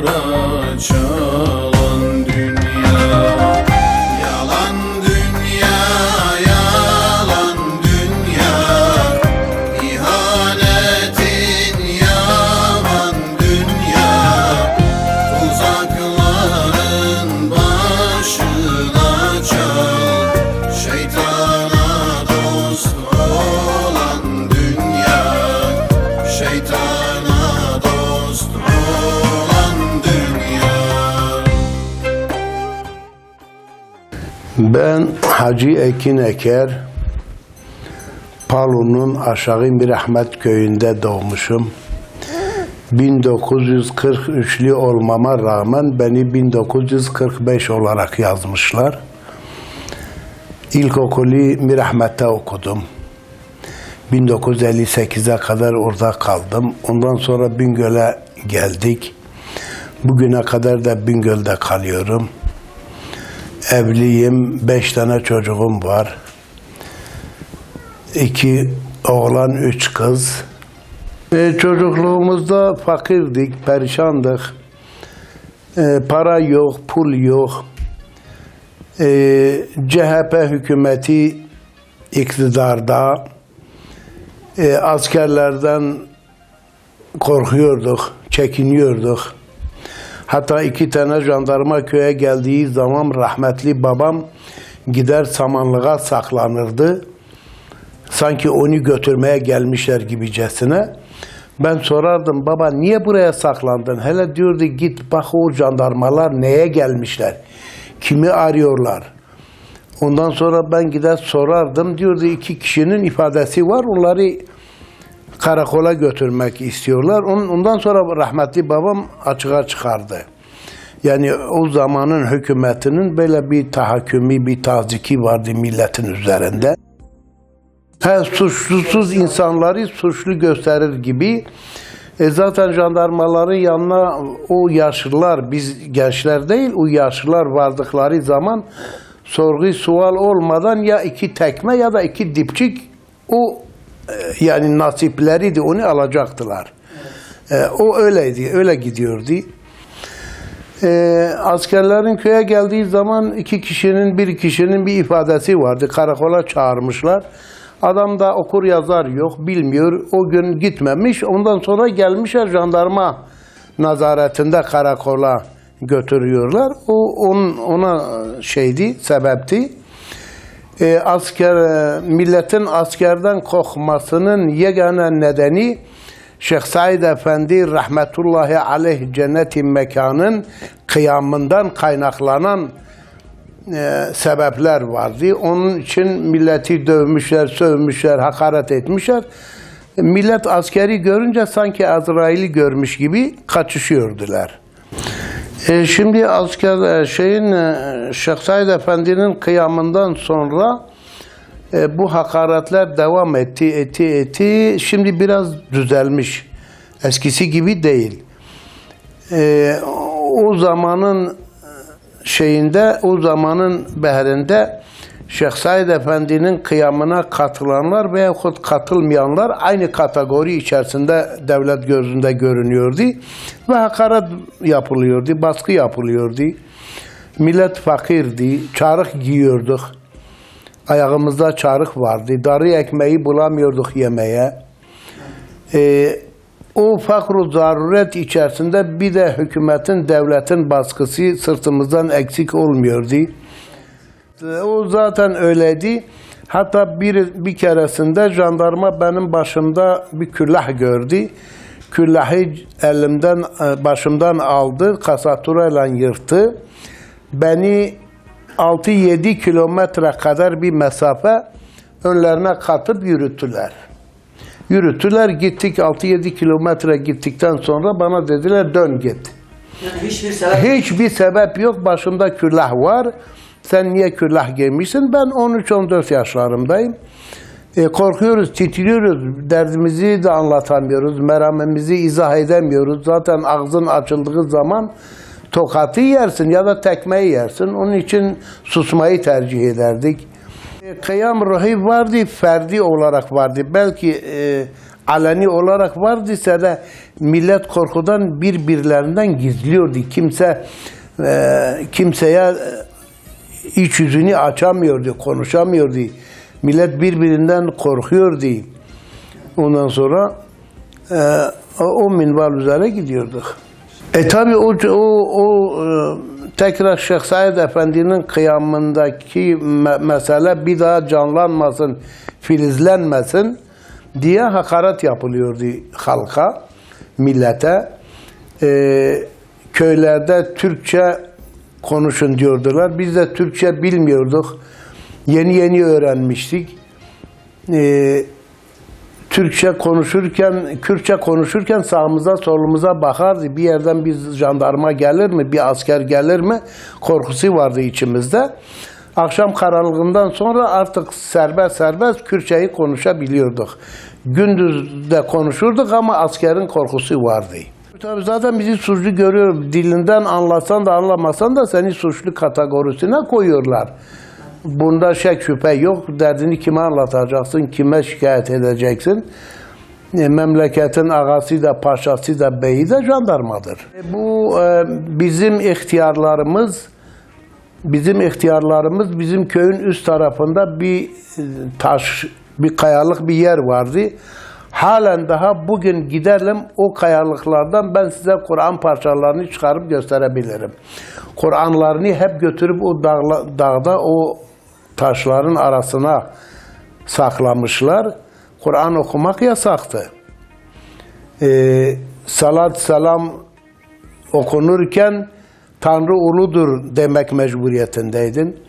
Yollara çalan dünya, yalan dünya, yalan dünya, ihanetin yaman dünya, tuzakların başına çal, şeytana dost olan dünya, şeytana dost olan dünya. Ben Hacı Ekin Eker, Palu'nun Aşağı Mirahmet köyünde doğmuşum. 1943'lü olmama rağmen beni 1945 olarak yazmışlar. İlkokulu Mirahmet'te okudum. 1958'e kadar orada kaldım. Ondan sonra Bingöl'e geldik. Bugüne kadar da Bingöl'de kalıyorum. Evliyim, 5 tane çocuğum var. 2 oğlan, 3 kız. Çocukluğumuzda fakirdik, perişandık. Para yok, pul yok. CHP hükümeti iktidarda. Askerlerden korkuyorduk, çekiniyorduk. Hatta 2 tane jandarma köye geldiği zaman rahmetli babam gider samanlığa saklanırdı. Sanki onu götürmeye gelmişler gibicesine. Ben sorardım, baba niye buraya saklandın? Hele diyordu, git bak o jandarmalar neye gelmişler? Kimi arıyorlar? Ondan sonra ben gider sorardım. Diyordu 2 kişinin ifadesi var. Onları karakola götürmek istiyorlar. Ondan sonra rahmetli babam açığa çıkardı. Yani o zamanın hükümetinin böyle bir tahakkümü, bir taziki vardı milletin üzerinde. Suçsuz insanları suçlu gösterir gibi. Zaten jandarmaların yanına o yaşlılar, biz gençler değil, o yaşlılar vardıkları zaman sorgu sual olmadan ya 2 tekme ya da 2 dipçik o yani nasipleriydi, onu alacaktılar. O öyleydi, öyle gidiyordu. Askerlerin köye geldiği zaman 2 kişinin, 1 kişinin bir ifadesi vardı. Karakola çağırmışlar. Adam da okur yazar yok, bilmiyor. O gün gitmemiş. Ondan sonra gelmişler jandarma nazaretinde karakola götürüyorlar. Ona şeydi, sebepti. Milletin askerden korkmasının yegane nedeni Şeyh Said Efendi rahmetullahi aleyh cennet-i mekanın kıyamından kaynaklanan sebepler vardı. Onun için milleti dövmüşler, sövmüşler, hakaret etmişler. Millet askeri görünce sanki Azrail'i görmüş gibi kaçışıyordular. Şimdi Şeyh Said Efendi'nin kıyamından sonra bu hakaretler devam etti. Şimdi biraz düzelmiş. Eskisi gibi değil. O zamanın o zamanın behrinde Şeyh Said Efendi'nin kıyamına katılanlar veyahut katılmayanlar aynı kategori içerisinde devlet gözünde görünüyordu ve hakaret yapılıyordu, baskı yapılıyordu. Millet fakirdi, çarık giyiyorduk. Ayağımızda çarık vardı, darı ekmeği bulamıyorduk yemeye. O fakr-ı zaruret içerisinde bir de hükümetin, devletin baskısı sırtımızdan eksik olmuyordu. O zaten öyleydi. Hatta bir keresinde jandarma benim başımda bir küllah gördü. Küllahı başımdan aldı, kasaturayla yırttı. Beni 6-7 kilometre kadar bir mesafe önlerine katıp yürüttüler. Gittik 6-7 kilometre gittikten sonra bana dediler dön git. Yani hiçbir sebep yok, başımda küllah var. Sen niye küllah giymişsin? Ben 13-14 yaşlarımdayım. Korkuyoruz, titriyoruz, derdimizi de anlatamıyoruz, meramemizi izah edemiyoruz. Zaten ağzın açıldığı zaman tokatı yersin ya da tekmeyi yersin. Onun için susmayı tercih ederdik. Kıyam ruhu vardı, ferdi olarak vardı. Belki aleni olarak vardıysa da millet korkudan birbirlerinden gizliyordu. Kimseye iç yüzünü açamıyordu, konuşamıyordu. Millet birbirinden korkuyordu. Ondan sonra o minval üzere gidiyorduk. Tabi tekrar Şeyh Said Efendi'nin kıyamındaki mesele bir daha canlanmasın, filizlenmesin diye hakaret yapılıyordu halka, millete. Köylerde Türkçe konuşun diyordular. Biz de Türkçe bilmiyorduk. Yeni öğrenmiştik. Türkçe konuşurken, Kürtçe konuşurken sağımıza solumuza bakardı. Bir yerden bir jandarma gelir mi, bir asker gelir mi korkusu vardı içimizde. Akşam karanlığından sonra artık serbest Kürtçeyi konuşabiliyorduk. Gündüz de konuşurduk ama askerin korkusu vardı. Tabii zaten bizi suçlu görüyor. Dilinden anlasan da anlamasan da seni suçlu kategorisine koyuyorlar. Bunda şek şüphe yok. Derdini kime anlatacaksın, kime şikayet edeceksin. Memleketin ağası da, paşası da, beyi de jandarmadır. Bu bizim ihtiyarlarımız, bizim köyün üst tarafında bir taş, bir kayalık bir yer vardı. Halen daha bugün gidelim o kayalıklardan ben size Kur'an parçalarını çıkarıp gösterebilirim. Kur'anlarını hep götürüp o dağda o taşların arasına saklamışlar. Kur'an okumak yasaktı. Salat selam okunurken Tanrı uludur demek mecburiyetindeydin.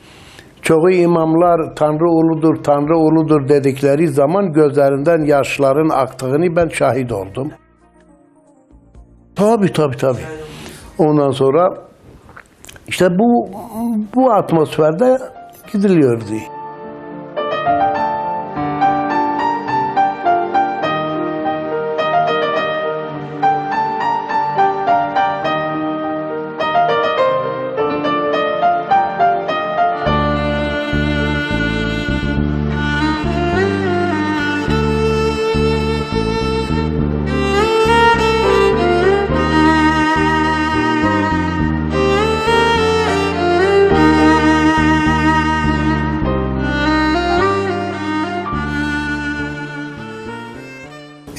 Çoğu imamlar Tanrı uludur dedikleri zaman gözlerinden yaşların aktığını ben şahit oldum. Tabii. Ondan sonra işte bu atmosferde gidiliyordu.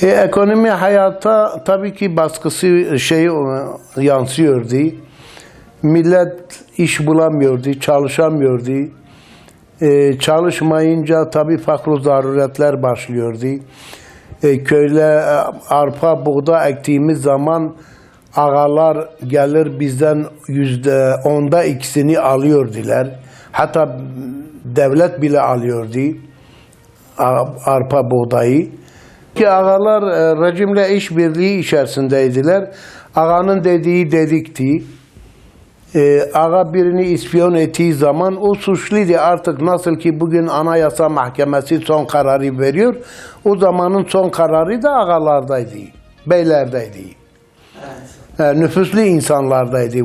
Ekonomi hayata tabii ki baskısı yansıyordu. Millet iş bulamıyordu, çalışamıyordu. Çalışmayınca tabii fakr zaruretler başlıyordu. Köyle arpa, buğda ektiğimiz zaman ağalar gelir bizden %2'sini alıyordular. Hatta devlet bile alıyordu arpa, buğdayı. Ki ağalar rejimle işbirliği içerisindeydiler. Ağanın dediği dedikti. Ağa birini ispiyon ettiği zaman o suçluydu. Artık nasıl ki bugün Anayasa Mahkemesi son kararı veriyor. O zamanın son kararı da ağalardaydı. Beylerdeydi. Evet. Nüfuslu insanlardaydı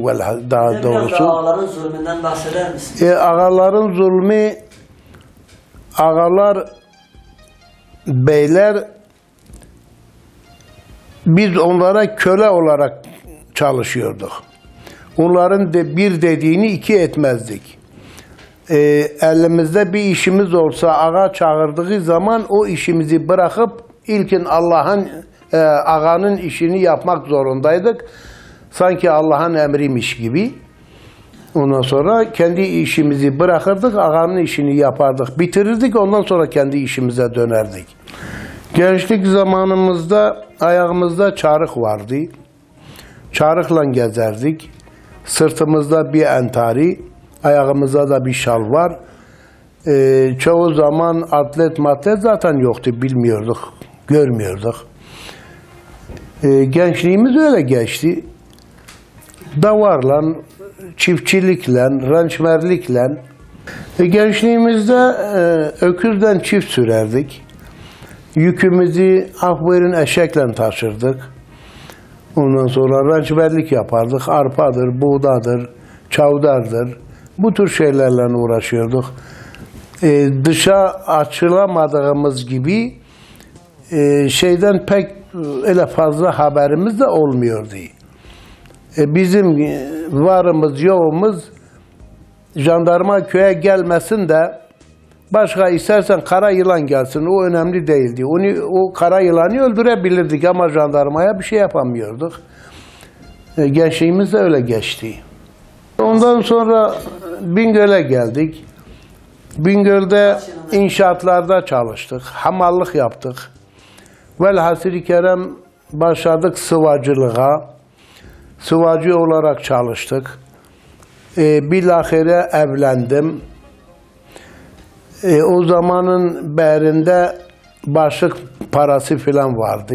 daha doğrusu. Ağaların zulmünden bahseder misin? Ağaların zulmü, beyler, biz onlara köle olarak çalışıyorduk. Onların bir dediğini iki etmezdik. Elimizde bir işimiz olsa ağa çağırdığı zaman o işimizi bırakıp ilkin ağanın işini yapmak zorundaydık. Sanki Allah'ın emriymiş gibi. Ondan sonra kendi işimizi bırakırdık, ağanın işini yapardık, bitirirdik. Ondan sonra kendi işimize dönerdik. Gençlik zamanımızda ayağımızda çarık vardı. Çarıkla gezerdik. Sırtımızda bir entari, ayağımızda da bir şal var. Çoğu zaman atlet zaten yoktu, bilmiyorduk, görmüyorduk. Gençliğimiz öyle geçti. Davarla, çiftçilikle, rançmerlikle. Gençliğimizde öküzden çift sürerdik. Yükümüzü buyurun eşekle taşırdık. Ondan sonra rançberlik yapardık. Arpadır, buğdadır, çavdardır. Bu tür şeylerle uğraşıyorduk. Dışa açılamadığımız gibi şeyden pek öyle fazla haberimiz de olmuyordu. Bizim varımız yoğumuz jandarma köye gelmesin de başka istersen kara yılan gelsin, o önemli değildi. O kara yılanı öldürebilirdik ama jandarmaya bir şey yapamıyorduk. Gençliğimiz de öyle geçti. Ondan sonra Bingöl'e geldik. Bingöl'de inşaatlarda çalıştık, hamallık yaptık. Velhasıl-i kerem başladık sıvacılığa. Sıvacı olarak çalıştık. Bilahare evlendim. O zamanın berinde başlık parası falan vardı.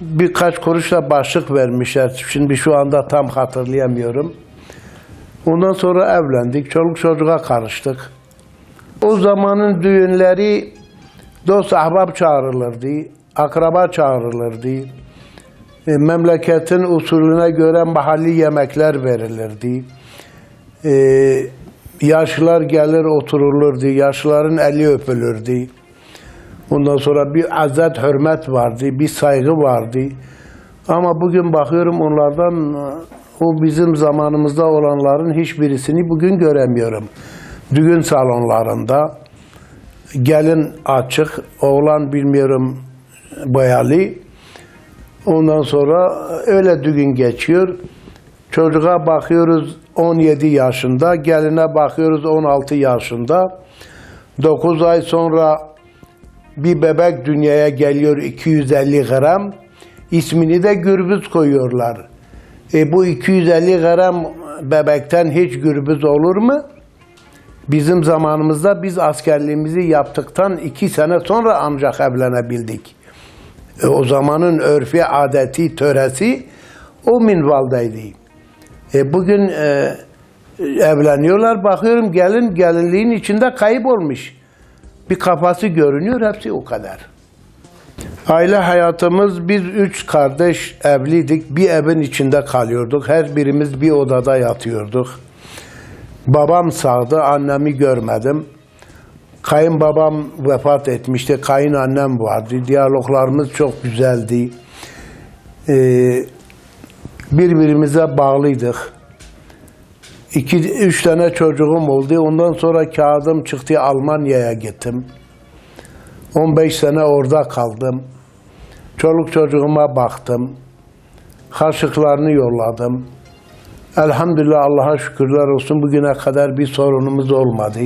Birkaç kuruşla başlık vermişler. Şimdi şu anda tam hatırlayamıyorum. Ondan sonra evlendik. Çoluk çocuğa karıştık. O zamanın düğünleri dost ahbap çağrılırdı. Akraba çağrılırdı. Memleketin usulüne göre mahalli yemekler verilirdi. Yaşlılar gelir oturulurdu. Yaşlıların eli öpülürdü. Ondan sonra bir azzet hürmet vardı. Bir saygı vardı. Ama bugün bakıyorum onlardan, o bizim zamanımızda olanların hiçbirisini bugün göremiyorum. Düğün salonlarında gelin açık, oğlan bilmiyorum boyalı. Ondan sonra öyle düğün geçiyor. Çocuğa bakıyoruz 17 yaşında, geline bakıyoruz 16 yaşında. 9 ay sonra bir bebek dünyaya geliyor 250 gram. İsmini de Gürbüz koyuyorlar. Bu 250 gram bebekten hiç gürbüz olur mu? Bizim zamanımızda biz askerliğimizi yaptıktan 2 sene sonra ancak evlenebildik. O zamanın örfi, adeti, töresi o minvaldaydı. Bugün evleniyorlar, bakıyorum gelinliğin içinde kayıp olmuş. Bir kafası görünüyor, hepsi o kadar. Aile hayatımız, biz 3 kardeş evliydik, bir evin içinde kalıyorduk. Her birimiz bir odada yatıyorduk. Babam sağdı, annemi görmedim. Kayınbabam vefat etmişti, kayınannem vardı. Diyaloglarımız çok güzeldi. Birbirimize bağlıydık. 2-3 tane çocuğum oldu. Ondan sonra kağıdım çıktı, Almanya'ya gittim. 15 sene orada kaldım. Çoluk çocuğuma baktım. Harçlıklarını yolladım. Elhamdülillah, Allah'a şükürler olsun, bugüne kadar bir sorunumuz olmadı.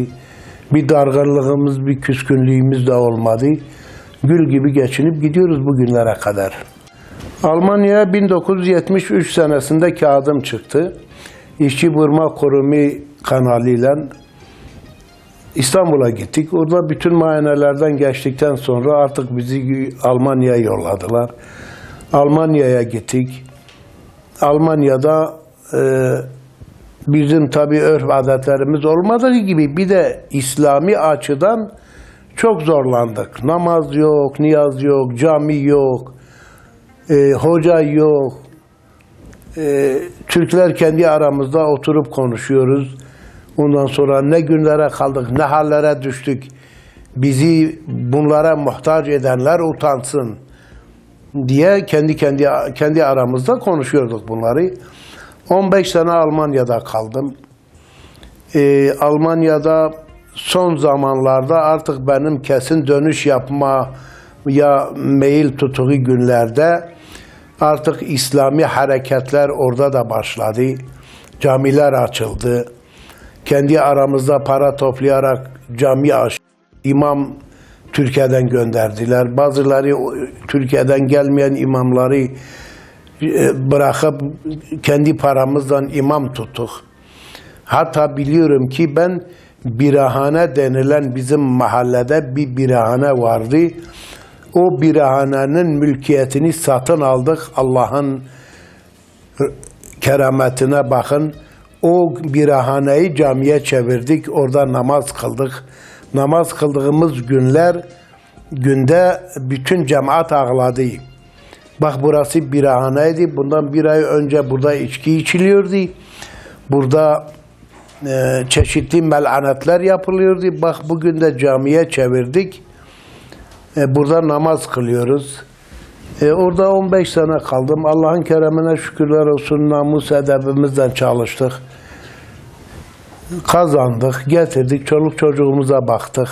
Bir dargınlığımız, bir küskünlüğümüz de olmadı. Gül gibi geçinip gidiyoruz bugünlere kadar. Almanya'ya 1973 senesinde kağıdım çıktı. İşçi Burma Kurumu kanalıyla İstanbul'a gittik. Orada bütün muayenelerden geçtikten sonra artık bizi Almanya'ya yolladılar. Almanya'ya gittik. Almanya'da bizim tabii örf adetlerimiz olmadığı gibi bir de İslami açıdan çok zorlandık. Namaz yok, niyaz yok, cami yok, hoca yok. Türkler kendi aramızda oturup konuşuyoruz. Ondan sonra ne günlere kaldık, ne hallere düştük. Bizi bunlara muhtaç edenler utansın diye kendi aramızda konuşuyorduk bunları. 15 sene Almanya'da kaldım. Almanya'da son zamanlarda artık benim kesin dönüş yapma ya meyil tuttuğu günlerde artık İslami hareketler orada da başladı. Camiler açıldı. Kendi aramızda para toplayarak cami açtık. İmam Türkiye'den gönderdiler. Bazıları Türkiye'den gelmeyen imamları bırakıp kendi paramızdan imam tuttuk. Hatta biliyorum ki ben birahane denilen bizim mahallede bir birahane vardı. O birahanenin mülkiyetini satın aldık. Allah'ın kerametine bakın. O birahaneyi camiye çevirdik. Orada namaz kıldık. Namaz kıldığımız günde bütün cemaat ağladı. Bak, burası birahaneydi. Bundan 1 ay önce burada içki içiliyordu. Burada çeşitli melanetler yapılıyordu. Bak, bugün de camiye çevirdik. Burada namaz kılıyoruz. Orada 15 sene kaldım. Allah'ın keremine şükürler olsun, namus edebimizden çalıştık. Kazandık, getirdik, çoluk çocuğumuza baktık.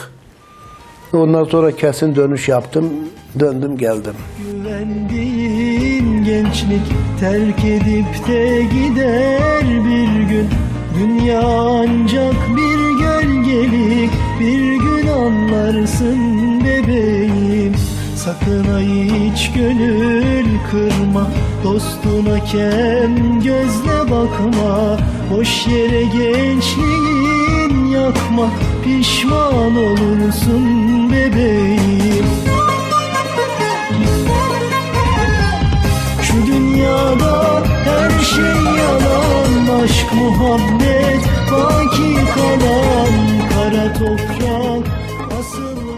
Ondan sonra kesin dönüş yaptım, döndüm geldim. Güvendiğin gençlik terk edip de gider bir gün. Dünya ancak bir gölgelik, bir gün anlarsın bebeğim. Sakın ha hiç gönül kırma, dostuna kem gözle bakma. Boş yere gençliğin yakma, pişman olursun bebeğim. Şu dünyada her şey yalan, aşk muhabbet baki kalan, kara toprak asıl vatan.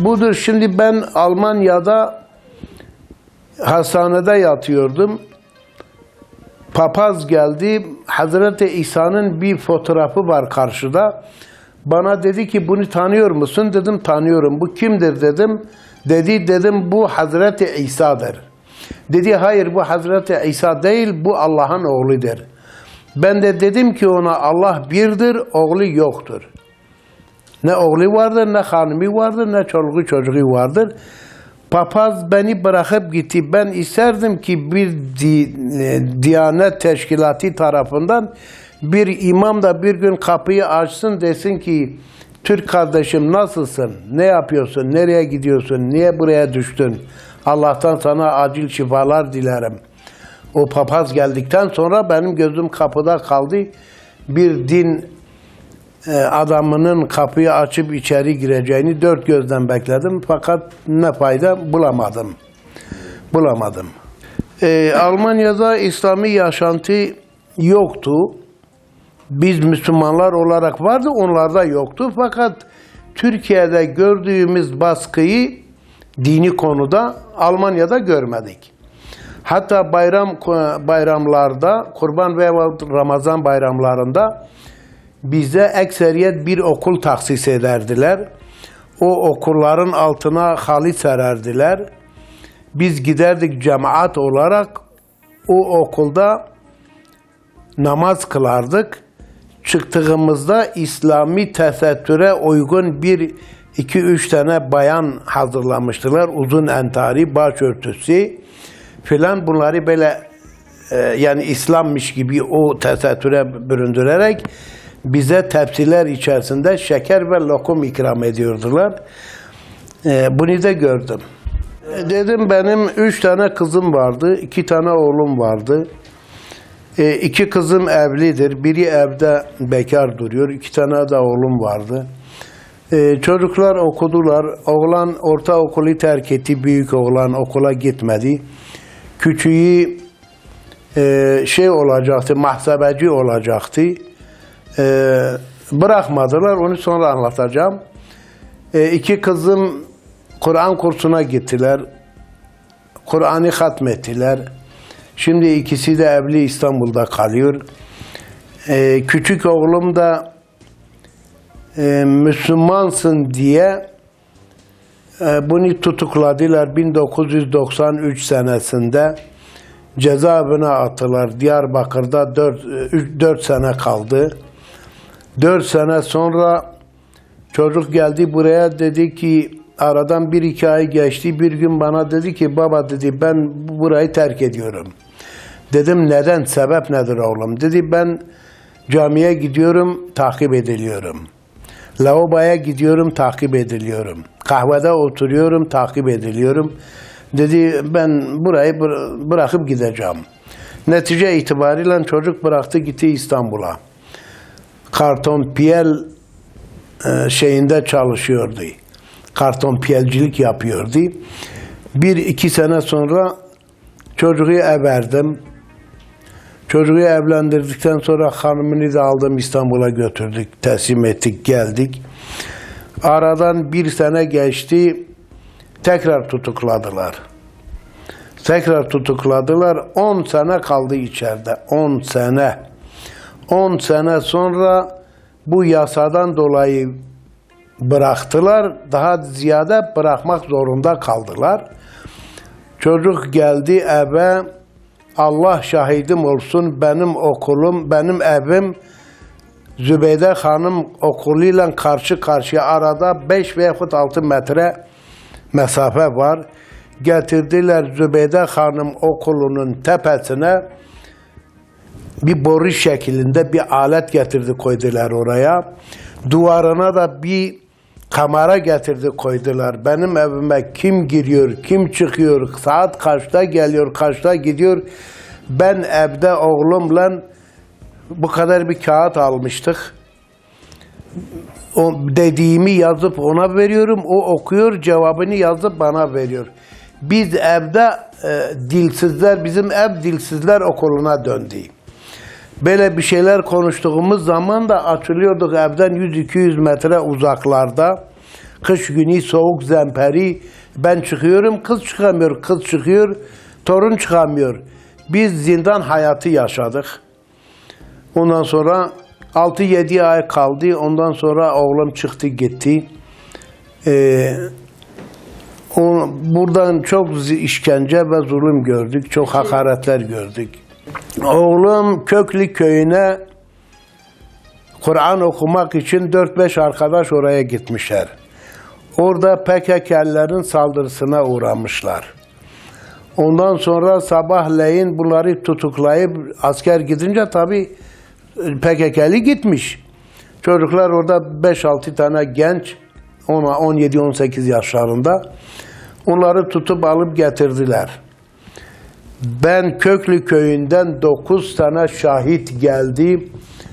Budur, şimdi ben Almanya'da hastanede yatıyordum. Papaz geldi, Hazreti İsa'nın bir fotoğrafı var karşıda. Bana dedi ki bunu tanıyor musun? Dedim tanıyorum. Bu kimdir dedim. Dedim bu Hazreti İsa'dır. Dedi hayır, bu Hazreti İsa değil, bu Allah'ın oğludur. Ben de dedim ki ona Allah birdir, oğlu yoktur. Ne oğlu vardır, ne hanımı vardır, ne çoluğu çocuğu vardır. Papaz beni bırakıp gitti. Ben isterdim ki bir Diyanet Teşkilatı tarafından bir imam da bir gün kapıyı açsın, desin ki Türk kardeşim nasılsın, ne yapıyorsun, nereye gidiyorsun, niye buraya düştün? Allah'tan sana acil şifalar dilerim. O papaz geldikten sonra benim gözüm kapıda kaldı. Bir din adamının kapıyı açıp içeri gireceğini dört gözden bekledim. Fakat ne fayda bulamadım. Almanya'da İslami yaşantı yoktu. Biz Müslümanlar olarak vardı, onlarda yoktu. Fakat Türkiye'de gördüğümüz baskıyı dini konuda Almanya'da görmedik. Hatta bayramlarda, Kurban ve Ramazan bayramlarında bize ekseriyet bir okul tahsis ederdiler. O okulların altına halı sererdiler. Biz giderdik cemaat olarak, o okulda namaz kılardık. Çıktığımızda İslami tesettüre uygun 2-3 tane bayan hazırlamıştılar. Uzun entari, başörtüsü filan, bunları böyle yani İslammış gibi o tesettüre büründürerek bize tepsiler içerisinde şeker ve lokum ikram ediyordular. Bunu da gördüm. Dedim benim 3 tane kızım vardı, 2 tane oğlum vardı. 2 kızım evlidir, biri evde bekar duruyor, 2 tane de oğlum vardı. Çocuklar okudular, oğlan ortaokulu terk etti, büyük oğlan okula gitmedi. Küçüğü olacaktı, mahsebeci olacaktı. Bırakmadılar, onu sonra anlatacağım. 2 kızım Kur'an kursuna gittiler. Kur'an'ı hatmettiler. Şimdi ikisi de evli, İstanbul'da kalıyor. Küçük oğlum da Müslümansın diye bunu tutukladılar 1993 senesinde. Cezaevine attılar. Diyarbakır'da 4 sene kaldı. 4 sene sonra çocuk geldi buraya, dedi ki aradan 1-2 ay geçti. Bir gün bana dedi ki baba dedi ben burayı terk ediyorum. Dedim neden, sebep nedir oğlum? Dedi ben camiye gidiyorum, takip ediliyorum. Lavaboya gidiyorum, takip ediliyorum. Kahvede oturuyorum, takip ediliyorum. Dedi ben burayı bırakıp gideceğim. Netice itibariyle çocuk bıraktı gitti İstanbul'a. Kartonpiyel şeyinde çalışıyordu. Kartonpiyelcilik yapıyordu. 1-2 sene sonra çocuğu everdim. Çocuğu evlendirdikten sonra hanımını da aldım İstanbul'a götürdük, teslim ettik, geldik. Aradan 1 sene geçti, tekrar tutukladılar. Tekrar tutukladılar, 10 sene kaldı içeride, 10 sene. 10 sene sonra bu yasadan dolayı bıraktılar, daha ziyade bırakmak zorunda kaldılar. Çocuk geldi eve, Allah şahidim olsun benim okulum, benim evim Zübeyde Hanım okuluyla karşı karşıya arada 5 veyahut 6 metre mesafe var. Getirdiler Zübeyde Hanım okulunun tepesine bir boru şeklinde bir alet getirdi koydular oraya. Duvarına da bir kamera getirdi koydular. Benim evime kim giriyor, kim çıkıyor, saat kaçta geliyor, kaçta gidiyor. Ben evde oğlumla bu kadar bir kağıt almıştık. O dediğimi yazıp ona veriyorum. O okuyor, cevabını yazıp bana veriyor. Biz evde dilsizler, bizim ev dilsizler okuluna döndü. Böyle bir şeyler konuştuğumuz zaman da açılıyorduk evden 100-200 metre uzaklarda. Kış günü soğuk zemperi. Ben çıkıyorum, kız çıkamıyor, kız çıkıyor, torun çıkamıyor. Biz zindan hayatı yaşadık. Ondan sonra 6-7 ay kaldı. Ondan sonra oğlum çıktı gitti. Buradan çok işkence ve zulüm gördük. Çok hakaretler gördük. Oğlum Köklü köyüne Kur'an okumak için 4-5 arkadaş oraya gitmişler. Orada PKK'lilerin saldırısına uğramışlar. Ondan sonra sabahleyin bunları tutuklayıp asker gidince tabii PKK'li gitmiş. Çocuklar orada 5-6 tane genç 17-18 yaşlarında onları tutup alıp getirdiler. Ben Köklü köyünden 9 tane şahit geldi.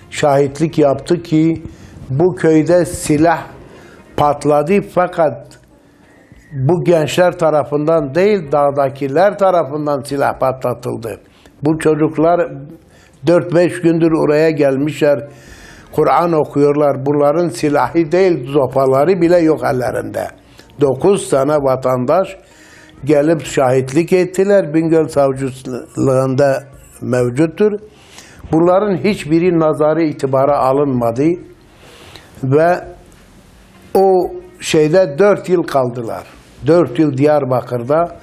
Şahitlik yaptı ki bu köyde silah patladı fakat bu gençler tarafından değil dağdakiler tarafından silah patlatıldı. Bu çocuklar 4-5 gündür oraya gelmişler. Kur'an okuyorlar. Bunların silahı değil zopaları bile yok ellerinde. 9 tane vatandaş gelip şahitlik ettiler. Bingöl Savcılığında mevcuttur. Bunların hiçbiri nazarı itibara alınmadı ve o şeyde 4 yıl kaldılar. 4 yıl Diyarbakır'da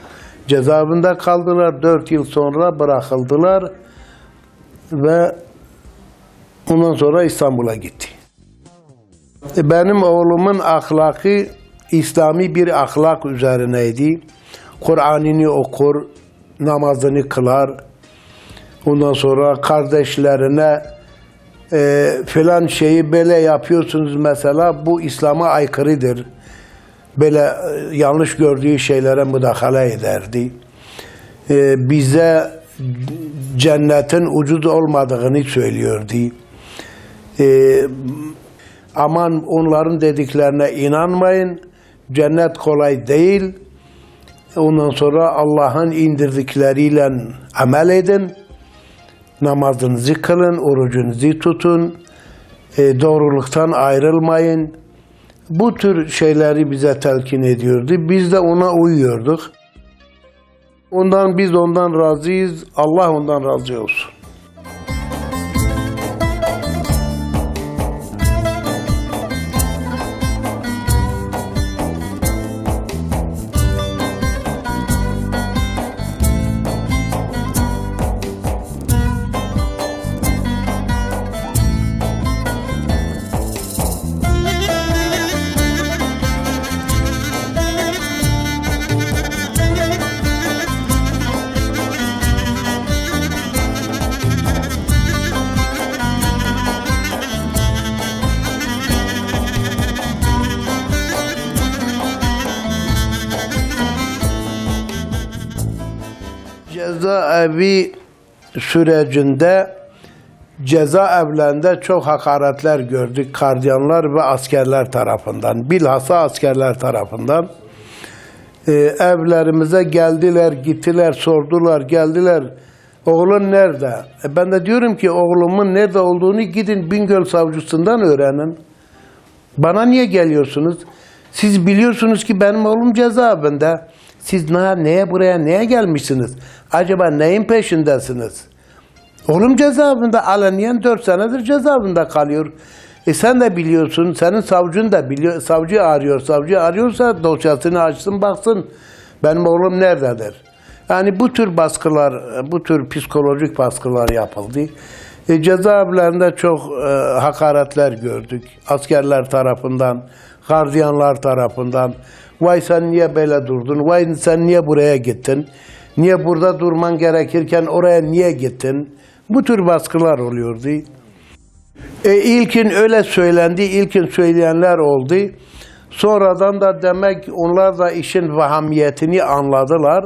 cezaevinde kaldılar. 4 yıl sonra bırakıldılar ve ondan sonra İstanbul'a gitti. Benim oğlumun ahlakı İslami bir ahlak üzerineydi. Kur'an'ını okur, namazını kılar. Ondan sonra kardeşlerine filan şeyi böyle yapıyorsunuz mesela bu İslam'a aykırıdır. Böyle yanlış gördüğü şeylere müdahale ederdi. Bize cennetin ucuz olmadığını söylüyordu. Aman onların dediklerine inanmayın. Cennet kolay değil. Ondan sonra Allah'ın indirdikleriyle amel edin. Namazınızı kılın, orucunuzu tutun. Doğruluktan ayrılmayın. Bu tür şeyleri bize telkin ediyordu. Biz de ona uyuyorduk. Biz ondan razıyız. Allah ondan razı olsun. Cezaevi sürecinde cezaevlerinde çok hakaretler gördük gardiyanlar ve askerler tarafından. Bilhassa askerler tarafından. Evlerimize geldiler, gittiler, sordular, geldiler. Oğlun nerede? Ben de diyorum ki oğlumun nerede olduğunu gidin Bingöl savcısından öğrenin. Bana niye geliyorsunuz? Siz biliyorsunuz ki benim oğlum cezaevinde. Siz neye gelmişsiniz? Acaba neyin peşindesiniz? Oğlum cezaevinde, aleniyen 4 senedir cezaevinde kalıyor. Sen de biliyorsun, senin savcın da biliyor. Savcı arıyor, savcı arıyorsa dosyasını açsın baksın. Benim oğlum nerededir? Yani bu tür baskılar, bu tür psikolojik baskılar yapıldı. Cezaevlerinde çok hakaretler gördük. Askerler tarafından, gardiyanlar tarafından. Vay sen niye böyle durdun? Vay sen niye buraya gittin? Niye burada durman gerekirken oraya niye gittin? Bu tür baskılar oluyordu. İlkin öyle söylendi, ilkin söyleyenler oldu. Sonradan da demek onlar da işin vahamiyetini anladılar.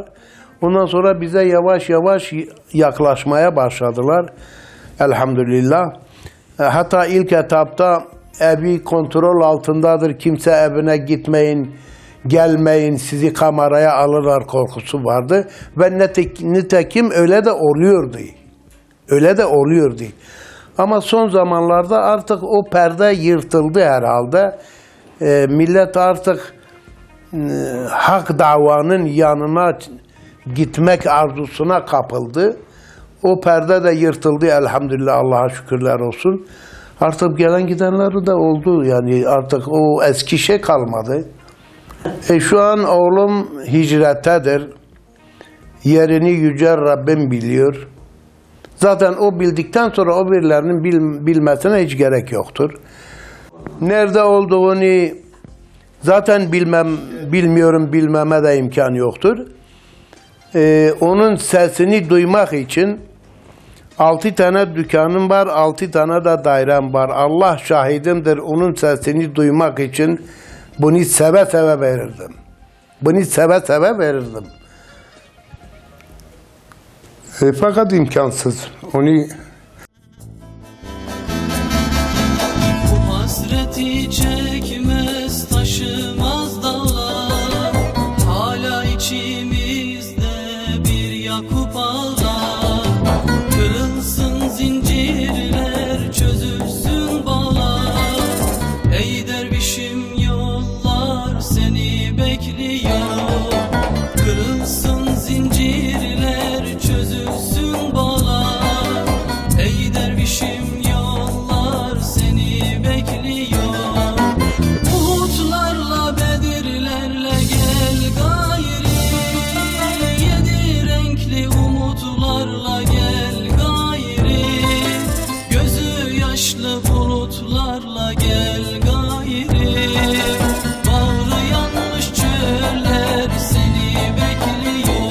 Ondan sonra bize yavaş yavaş yaklaşmaya başladılar. Elhamdülillah. Hatta ilk etapta evi kontrol altındadır, kimse evine gitmeyin, gelmeyin, sizi kameraya alırlar korkusu vardı. Ve nitekim öyle de oluyordu. Öyle de oluyordu. Ama son zamanlarda artık o perde yırtıldı herhalde. Millet artık hak davanın yanına gitmek arzusuna kapıldı. O perde de yırtıldı elhamdülillah, Allah'a şükürler olsun. Artık gelen gidenleri de oldu, yani artık o eski şey kalmadı. Şu an oğlum hicrettedir. Yerini yüce Rabbim biliyor. Zaten o bildikten sonra o birilerinin bilmesine hiç gerek yoktur. Nerede olduğunu zaten bilmeme de imkan yoktur. Onun sesini duymak için 6 tane dükkanım var, 6 tane de dairem var. Allah şahidimdir, onun sesini duymak için bunu seve seve verirdim. Bunu seve seve verirdim. Fakat imkansız. Onu Bu hasreti çekmez, taşımaz dağlar. Hala içimizde bir Yakup ağlar. Kırılsın zincirler, çözülsün bağlar. Ey dervişim yollar seni bekliyor. Kırılsın zincirler, çözülsün bağlar. Ey dervişim yollar seni bekliyor. Umutlarla bedirlerle gel gayri. 7 renkli umutlarla gel gayri. Gözü yaşlı bulutlarla gel gayri. Bağrı yanmış çöller seni bekliyor.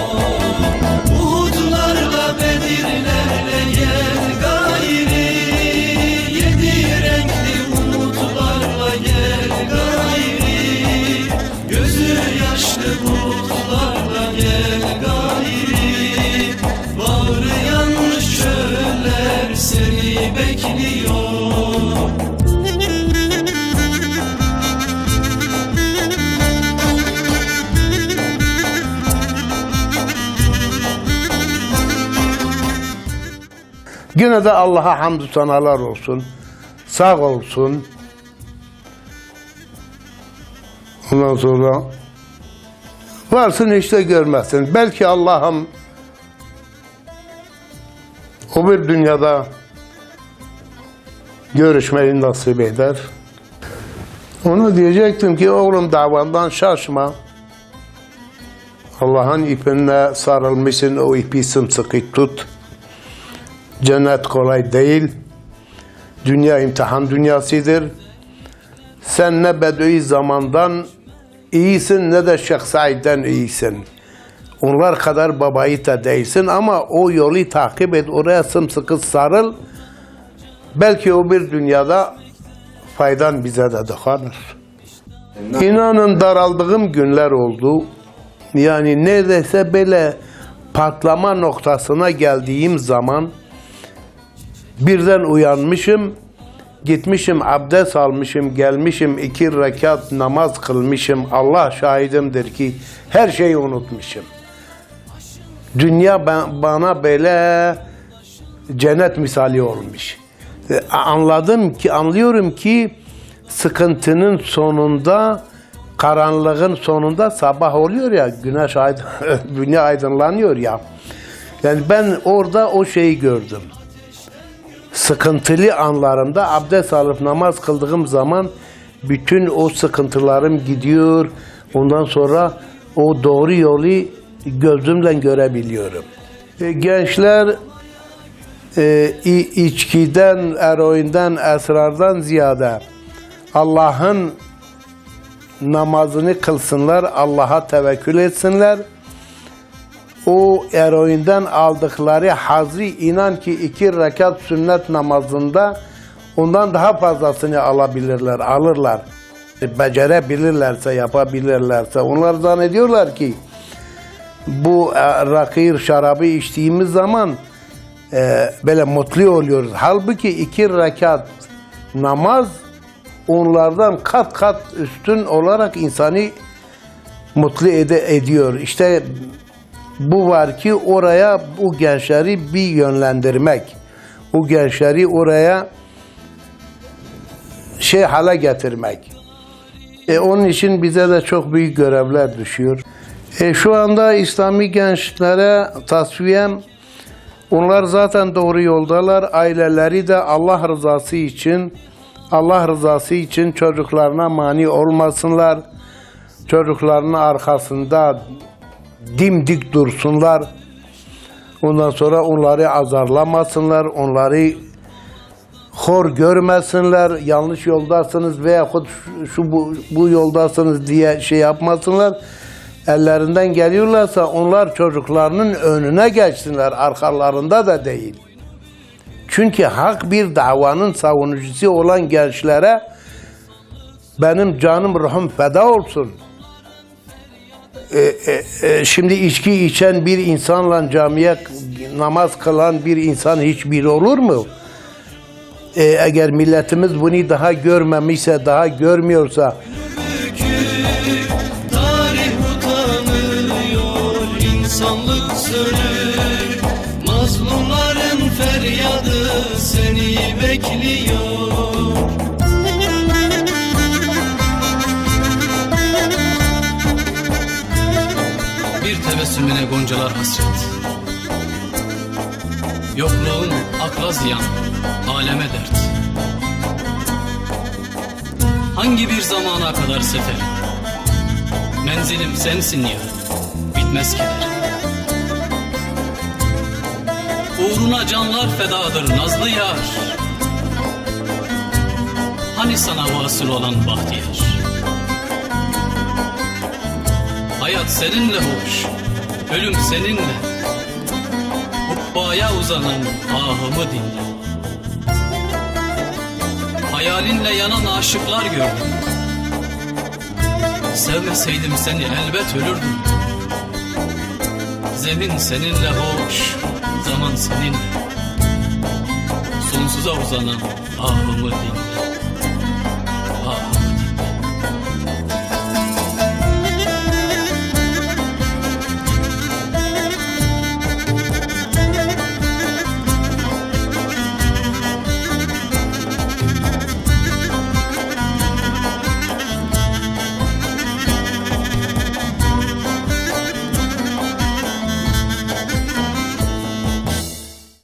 Umutlarla bedirlerle gel gayri. 7 renkli umutlarla gel gayri. Gözü yaşlı bulutlarla gel gayri. Bağrı yanmış çöller seni bekliyor. yine de Allah'a hamdü senalar olsun. Sağ olsun. Ondan sonra varsın işte görmezsin. Belki Allah'ım o bir dünyada görüşmeyi nasip eder. Ona diyecektim ki oğlum davandan şaşma. Allah'ın ipine sarılmışsın, o ipi sımsıkı tut. Cennet kolay değil. Dünya imtihan dünyasıdır. Sen ne Bedevi zamandan iyisin ne de Şeyh Said'den iyisin. Onlar kadar babayı da değilsin ama o yolu takip et, oraya sımsıkı sarıl. Belki o bir dünyada faydan bize de dokunur. İnanın daraldığım günler oldu. Yani neredeyse böyle patlama noktasına geldiğim zaman birden uyanmışım, gitmişim abdest almışım, gelmişim 2 rekat namaz kılmışım. Allah şahidimdir ki her şeyi unutmuşum. Dünya bana böyle cennet misali olmuş. Anlıyorum ki sıkıntının sonunda, karanlığın sonunda sabah oluyor ya, dünya aydınlanıyor ya. Yani ben orada o şeyi gördüm. Sıkıntılı anlarımda abdest alıp namaz kıldığım zaman bütün o sıkıntılarım gidiyor. Ondan sonra o doğru yolu gözümle görebiliyorum. Gençler içkiden, eroinden, esrardan ziyade Allah'ın namazını kılsınlar, Allah'a tevekkül etsinler. O eroinden aldıkları hazzı inan ki 2 rekat sünnet namazında ondan daha fazlasını alırlar. Becerebilirlerse, yapabilirlerse. Onlar zannediyorlar ki bu rakı, şarabı içtiğimiz zaman böyle mutlu oluyoruz. Halbuki 2 rekat namaz onlardan kat kat üstün olarak insanı mutlu ediyor. İşte bu var ki oraya bu gençleri bir yönlendirmek. O gençleri oraya hale getirmek. Onun için bize de çok büyük görevler düşüyor. Şu anda İslami gençlere tasfiyem, onlar zaten doğru yoldalar. Aileleri de Allah rızası için çocuklarına mani olmasınlar. Çocuklarının arkasında dimdik dursunlar. Ondan sonra onları azarlamasınlar. Onları hor görmesinler. Yanlış yoldasınız veyahut bu yoldasınız diye yapmasınlar. Ellerinden geliyorlarsa onlar çocuklarının önüne geçsinler, arkalarında da değil. Çünkü hak bir davanın savunucusu olan gençlere benim canım ruhum feda olsun. Şimdi içki içen bir insanla camiye namaz kılan bir insan hiçbir olur mu? Eğer milletimiz bunu daha görmemişse, daha görmüyorsa, tarih utanıyor, insanlık sönür, mazlumların feryadı seni bekliyor. Bir tebessümüne goncalar hasret, yokluğun akla ziyan, aleme dert. Hangi bir zamana kadar seferim, menzilim sensin ya, bitmez keder. Uğruna canlar fedadır nazlı yar, hani sana vasıl olan bahtiyar. Hayat seninle hoş, ölüm seninle, hubbaya uzanan ahımı dinle. Hayalinle yanan aşıklar gördüm, sevmeseydim seni elbet ölürdüm. Zemin seninle hoş, zaman seninle, sonsuza uzanan ahımı dinle.